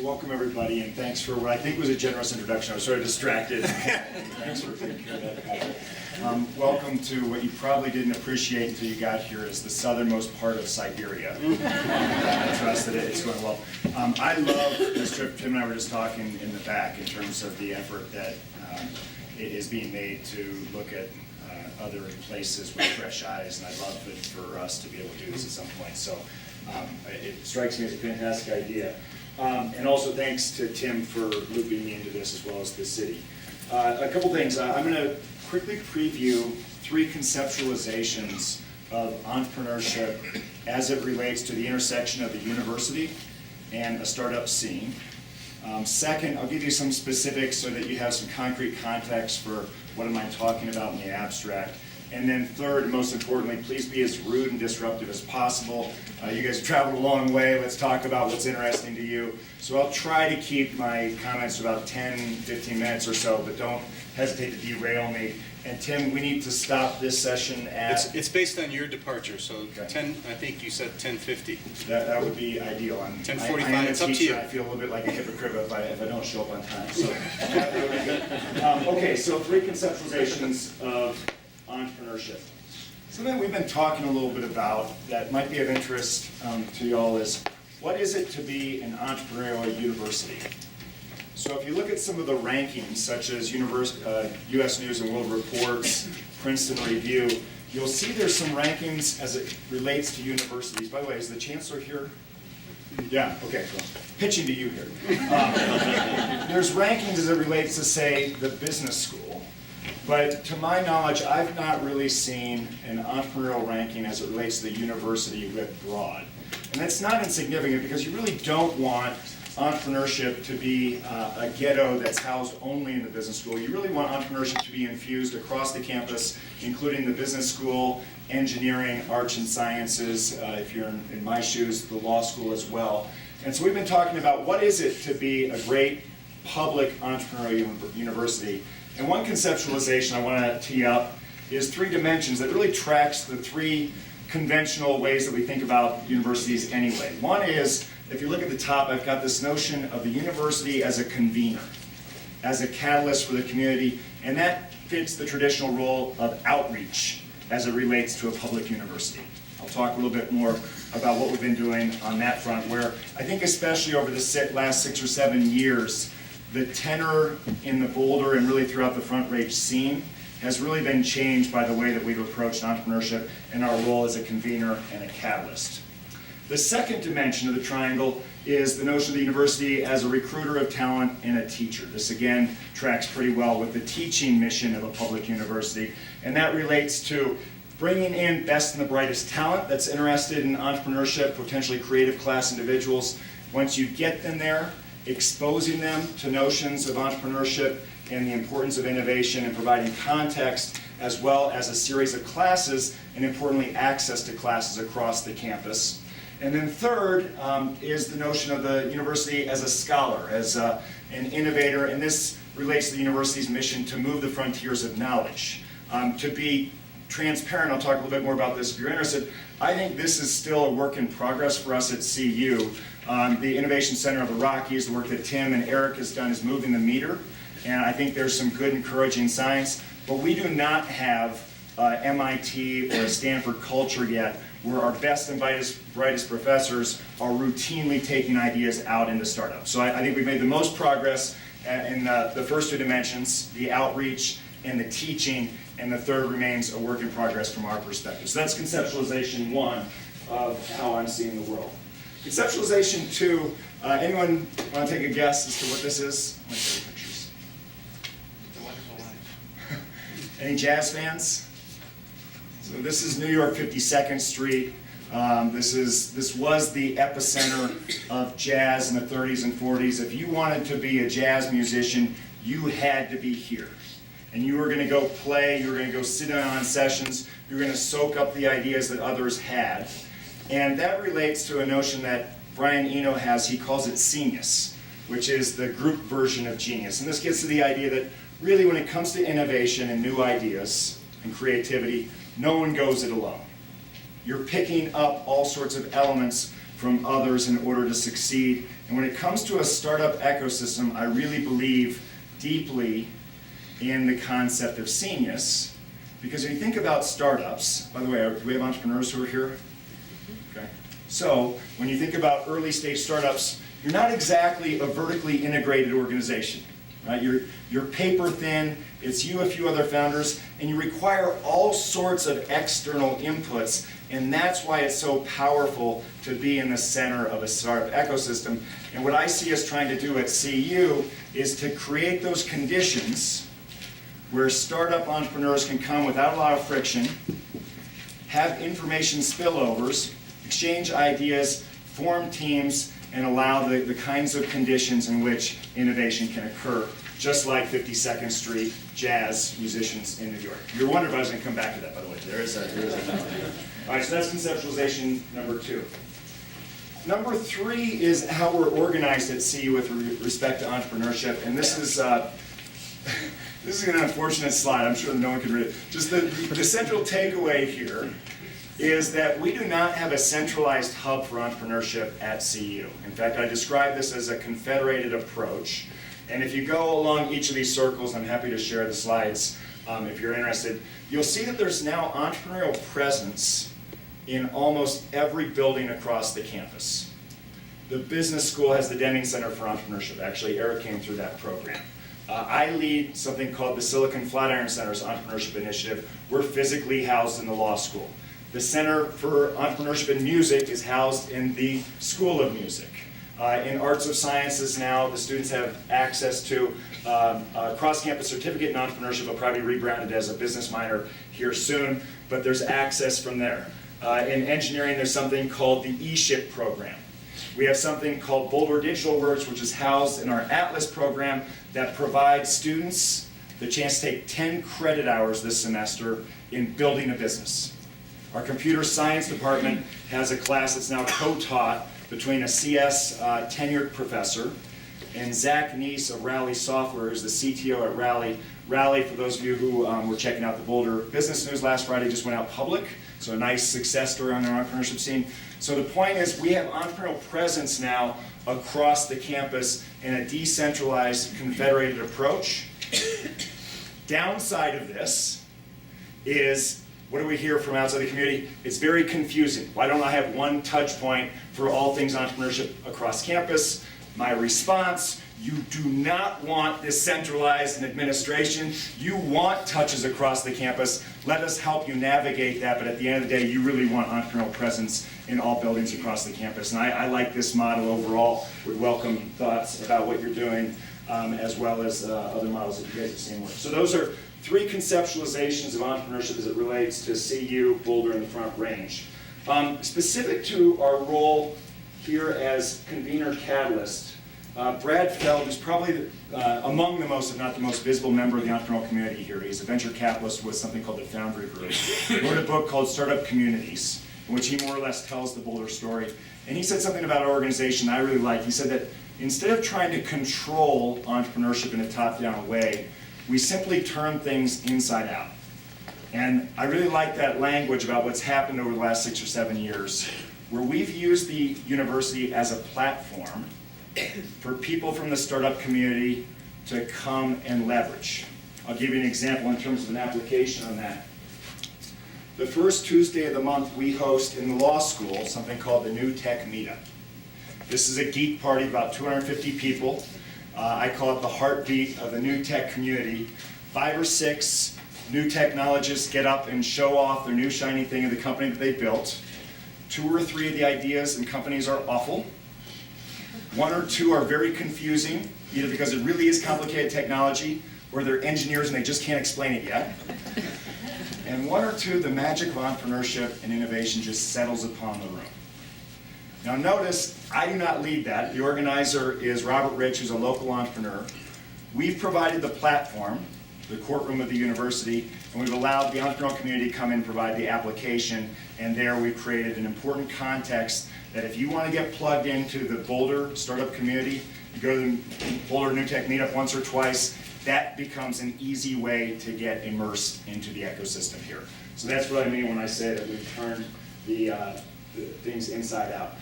Welcome everybody, and thanks for what I think was a generous introduction. I was sort of distracted. Thanks for taking care of that, Patrick. Welcome to what you probably didn't appreciate until you got here is the southernmost part of Siberia. I trust that it's going well. I love this trip. Tim and I were just talking in the back in terms of the effort that is being made to look at other places with fresh eyes, and I'd love it for us to be able to do this at some point. So it strikes me as a fantastic idea. And also thanks to Tim for looping me into this as well as the city. A couple things. I'm going to quickly preview 3 conceptualizations of entrepreneurship as it relates to the intersection of the university and a startup scene. Second, I'll give you some specifics so that you have some concrete context for what am I talking about in the abstract. And then third, and most importantly, please be as rude and disruptive as possible. You guys have traveled a long way. Let's talk about what's interesting to you. So I'll try to keep my comments to about 10, 15 minutes or so, but don't hesitate to derail me. And Tim, we need to stop this session at... It's based on your departure, so okay. 10, I think you said 10:50. That would be ideal. 10:45, I am a it's up to teacher. you. I feel a little bit like a hypocrite if I don't show up on time. So that would be good. Okay, so 3 conceptualizations of entrepreneurship. Something we've been talking a little bit about that might be of interest to you all is, what is it to be an entrepreneurial university? So if you look at some of the rankings, such as U.S. News and World Report's Princeton Review, you'll see there's some rankings as it relates to universities. By the way, is the chancellor here? Yeah, okay, cool. Pitching to you here. There's rankings as it relates to, say, the business school. But to my knowledge, I've not really seen an entrepreneurial ranking as it relates to the university writ broad. And that's not insignificant because you really don't want entrepreneurship to be a ghetto that's housed only in the business school. You really want entrepreneurship to be infused across the campus, including the business school, engineering, arts and sciences, if you're in my shoes, the law school as well. And so we've been talking about what is it to be a great public entrepreneurial university. And one conceptualization I want to tee up is 3 dimensions that really tracks the 3 conventional ways that we think about universities anyway. One is, if you look at the top, I've got this notion of the university as a convener, as a catalyst for the community, and that fits the traditional role of outreach as it relates to a public university. I'll talk a little bit more about what we've been doing on that front, where I think especially over the last 6 or 7 years, the tenor in the Boulder and really throughout the Front Range scene has really been changed by the way that we've approached entrepreneurship and our role as a convener and a catalyst. The second dimension of the triangle is the notion of the university as a recruiter of talent and a teacher. This again tracks pretty well with the teaching mission of a public university, and that relates to bringing in best and the brightest talent that's interested in entrepreneurship, potentially creative class individuals. Once you get them there, exposing them to notions of entrepreneurship and the importance of innovation and providing context as well as a series of classes and importantly access to classes across the campus. And then third is the notion of the university as a scholar, as an innovator, and this relates to the university's mission to move the frontiers of knowledge. To be transparent, I'll talk a little bit more about this if you're interested. I think this is still a work in progress for us at CU. The Innovation Center of the Rockies, the work that Tim and Eric has done is moving the meter, and I think there's some good encouraging signs, but we do not have MIT or a Stanford culture yet where our best and brightest professors are routinely taking ideas out into startups. So I think we've made the most progress in the first 2 dimensions, the outreach and the teaching, and the third remains a work in progress from our perspective. So that's conceptualization 1 of how I'm seeing the world. Conceptualization 2, anyone want to take a guess as to what this is? Let me show you pictures. The Wonderful Life. Any jazz fans? So this is New York 52nd Street. This was the epicenter of jazz in the 30s and 40s. If you wanted to be a jazz musician, you had to be here. And you were going to go play, you were going to go sit in on sessions, you were going to soak up the ideas that others had. And that relates to a notion that Brian Eno has. He calls it genius, which is the group version of genius. And this gets to the idea that really when it comes to innovation and new ideas and creativity, no one goes it alone. You're picking up all sorts of elements from others in order to succeed. And when it comes to a startup ecosystem, I really believe deeply in the concept of senius, because when you think about startups, by the way, do we have entrepreneurs who are here? Okay. So when you think about early stage startups, you're not exactly a vertically integrated organization, right? You're paper thin, it's you, a few other founders, and you require all sorts of external inputs, and that's why it's so powerful to be in the center of a startup ecosystem. And what I see us trying to do at CU is to create those conditions where startup entrepreneurs can come without a lot of friction, have information spillovers, exchange ideas, form teams, and allow the kinds of conditions in which innovation can occur, just like 52nd Street jazz musicians in New York. You're wondering if I was going to come back to that, by the way. There is a All right, so that's conceptualization number 2. Number 3 is how we're organized at CU with respect to entrepreneurship, and this is this is an unfortunate slide. I'm sure that no one can read it. Just the central takeaway here is that we do not have a centralized hub for entrepreneurship at CU. In fact, I describe this as a confederated approach. And if you go along each of these circles, I'm happy to share the slides if you're interested, you'll see that there's now entrepreneurial presence in almost every building across the campus. The business school has the Deming Center for Entrepreneurship. Actually, Eric came through that program. I lead something called the Silicon Flatiron Center's Entrepreneurship Initiative. We're physically housed in the law school. The Center for Entrepreneurship in Music is housed in the School of Music. In Arts of Sciences now, the students have access to a cross-campus certificate in entrepreneurship. Will probably be rebranded as a business minor here soon, but there's access from there. In engineering, there's something called the eShip program. We have something called Boulder Digital Works, which is housed in our Atlas program that provides students the chance to take 10 credit hours this semester in building a business. Our computer science department has a class that's now co-taught between a CS tenured professor and Zach Neese of Rally Software, who's the CTO at Rally. Rally, for those of you who were checking out the Boulder Business News last Friday, just went out public. So a nice success story on our entrepreneurship scene. So the point is we have entrepreneurial presence now across the campus in a decentralized, confederated approach. Downside of this is, what do we hear from outside the community? It's very confusing. Why don't I have one touch point for all things entrepreneurship across campus? My response, you do not want this centralized in administration. You want touches across the campus. Let us help you navigate that, but at the end of the day, you really want entrepreneurial presence in all buildings across the campus. And I like this model overall. Would welcome thoughts about what you're doing, as well as other models that you guys have seen work. So those are 3 conceptualizations of entrepreneurship as it relates to CU, Boulder, and the Front Range. Specific to our role here as convener catalyst, Brad Feld, who's probably among the most, if not the most visible member of the entrepreneurial community here. He's a venture capitalist with something called the Foundry Group. He wrote a book called Startup Communities, in which he more or less tells the Boulder story. And he said something about our organization I really like. He said that instead of trying to control entrepreneurship in a top-down way, we simply turn things inside out. And I really like that language about what's happened over the last 6 or 7 years, where we've used the university as a platform for people from the startup community to come and leverage. I'll give you an example in terms of an application on that. The first Tuesday of the month, we host in the law school something called the New Tech Meetup. This is a geek party, about 250 people. I call it the heartbeat of the new tech community. 5 or 6 new technologists get up and show off their new shiny thing of the company that they built. 2 or 3 of the ideas and companies are awful. 1 or 2 are very confusing, either because it really is complicated technology, or they're engineers and they just can't explain it yet. And 1 or 2, the magic of entrepreneurship and innovation just settles upon the room. Now notice, I do not lead that. The organizer is Robert Rich, who's a local entrepreneur. We've provided the platform, the courtroom of the university, and we've allowed the entrepreneurial community to come in and provide the application, and there we've created an important context that if you want to get plugged into the Boulder startup community, you go to the Boulder New Tech Meetup once or twice, that becomes an easy way to get immersed into the ecosystem here. So that's what I mean when I say that we've turned the things inside out.